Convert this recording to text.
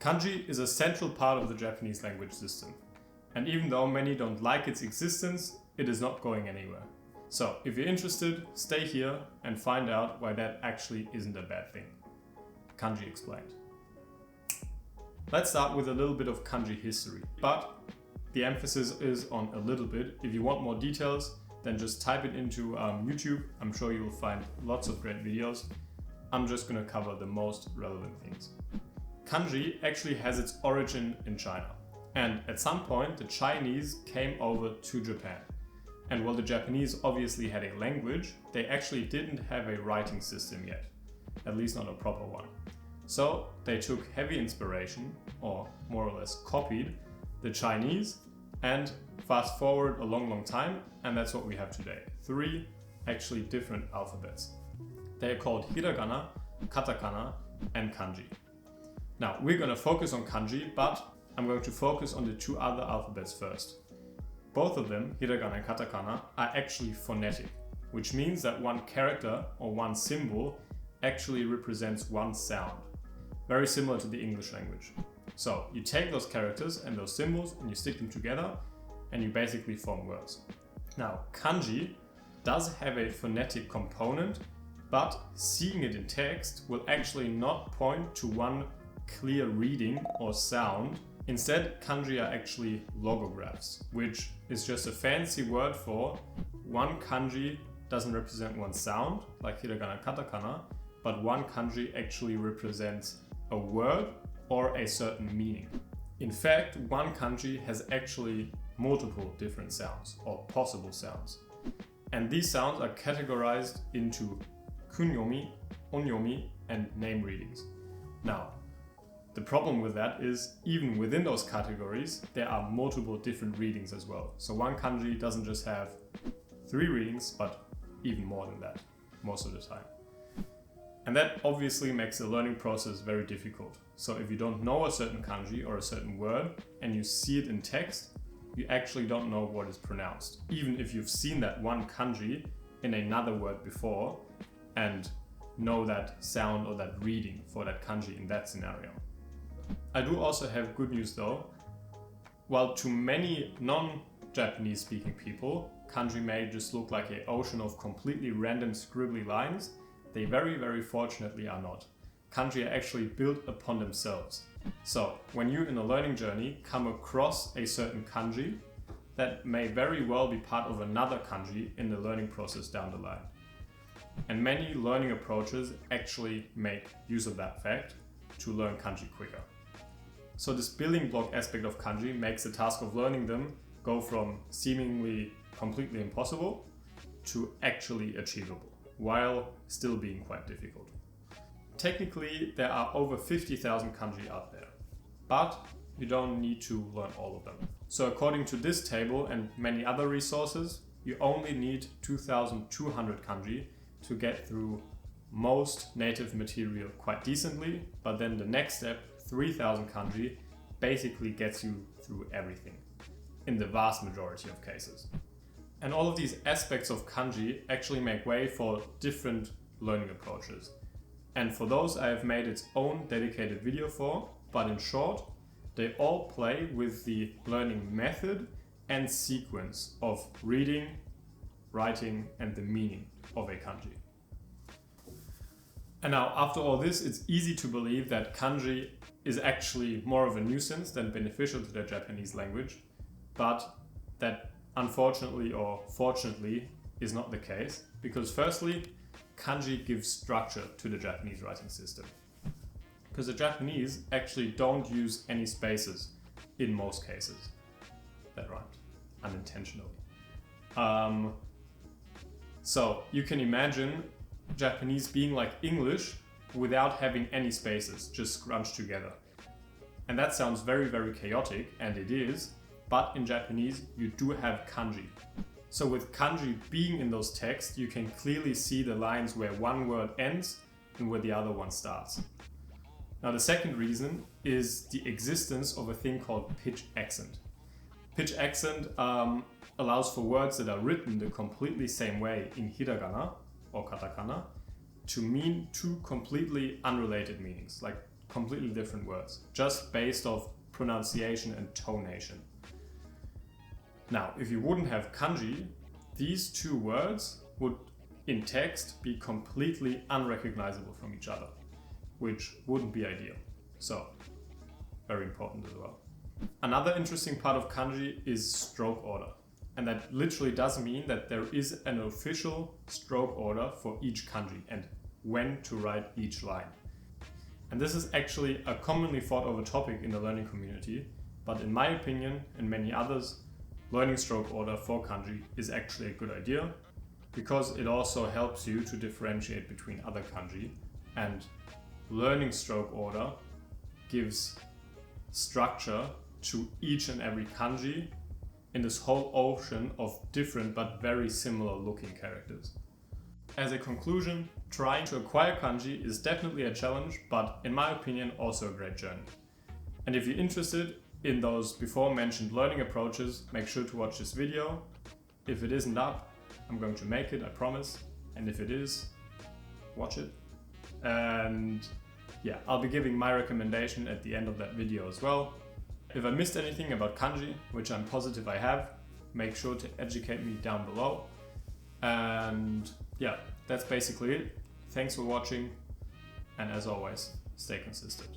Kanji is a central part of the Japanese language system. And even though many don't like its existence, it is not going anywhere. So, if you're interested, stay here and find out why that actually isn't a bad thing. Kanji explained. Let's start with a little bit of kanji history, but the emphasis is on a little bit. If you want more details, then just type it into YouTube. I'm sure you will find lots of great videos. I'm just going to cover the most relevant things. Kanji actually has its origin in China. And at some point, the Chinese came over to Japan. And while the Japanese obviously had a language, they actually didn't have a writing system yet. At least not a proper one. So they took heavy inspiration, or more or less copied, the Chinese, and fast forward a long time, and that's what we have today. 3 actually different alphabets. They are called hiragana, katakana, and kanji. Now, we're going to focus on kanji, but I'm going to focus on the 2 other alphabets first. Both of them, hiragana and katakana, are actually phonetic, which means that one character or one symbol actually represents one sound. Very similar to the English language. So you take those characters and those symbols and you stick them together and you basically form words. Now, kanji does have a phonetic component, but seeing it in text will actually not point to one clear reading or sound. Instead, kanji are actually logographs, which is just a fancy word for one kanji doesn't represent one sound, like hiragana, katakana, but one kanji actually represents a word or a certain meaning. In fact, one kanji has actually multiple different sounds or possible sounds. And these sounds are categorized into kunyomi, onyomi, and name readings. Now, the problem with that is even within those categories, there are multiple different readings as well. So one kanji doesn't just have 3 readings, but even more than that, most of the time. And that obviously makes the learning process very difficult. So if you don't know a certain kanji or a certain word and you see it in text, you actually don't know what is pronounced. Even if you've seen that one kanji in another word before and know that sound or that reading for that kanji in that scenario. I do also have good news though. While to many non-Japanese speaking people, kanji may just look like an ocean of completely random scribbly lines, they very fortunately are not. Kanji are actually built upon themselves. So when you in a learning journey come across a certain kanji, that may very well be part of another kanji in the learning process down the line. And many learning approaches actually make use of that fact to learn kanji quicker. So this building block aspect of kanji makes the task of learning them go from seemingly completely impossible to actually achievable, while still being quite difficult. Technically, there are over 50,000 kanji out there, but you don't need to learn all of them. So according to this table and many other resources, you only need 2,200 kanji to get through most native material quite decently, but then the next step, 3,000 kanji, basically gets you through everything, in the vast majority of cases. And all of these aspects of kanji actually make way for different learning approaches. And for those I have made its own dedicated video for, but in short, they all play with the learning method and sequence of reading, writing, and the meaning of a kanji. And now, after all this, it's easy to believe that kanji is actually more of a nuisance than beneficial to the Japanese language, but that unfortunately or fortunately is not the case, because firstly, kanji gives structure to the Japanese writing system. Because the Japanese actually don't use any spaces in most cases. That rhymed, unintentionally. So you can imagine Japanese being like English without having any spaces, just scrunched together. And that sounds very chaotic, and it is, but in Japanese you do have kanji. So with kanji being in those texts, you can clearly see the lines where one word ends and where the other one starts. Now the second reason is the existence of a thing called pitch accent. Pitch accent allows for words that are written the completely same way in hiragana or katakana to mean 2 completely unrelated meanings, like completely different words, just based off pronunciation and tonation. Now, if you wouldn't have kanji, these two words would in text be completely unrecognizable from each other, which wouldn't be ideal. So, very important as well. Another interesting part of kanji is stroke order. And that literally does mean that there is an official stroke order for each kanji and when to write each line. And this is actually a commonly fought over topic in the learning community, but in my opinion and many others, learning stroke order for kanji is actually a good idea because it also helps you to differentiate between other kanji, and learning stroke order gives structure to each and every kanji in this whole ocean of different but very similar looking characters. As a conclusion, trying to acquire kanji is definitely a challenge, but in my opinion also a great journey. And if you're interested in those before mentioned learning approaches, make sure to watch this video. If it isn't up, I'm going to make it, I promise. And if it is, watch it. And yeah, I'll be giving my recommendation at the end of that video as well. If I missed anything about kanji, which I'm positive I have, make sure to educate me down below. And yeah, that's basically it. Thanks for watching, and as always, stay consistent.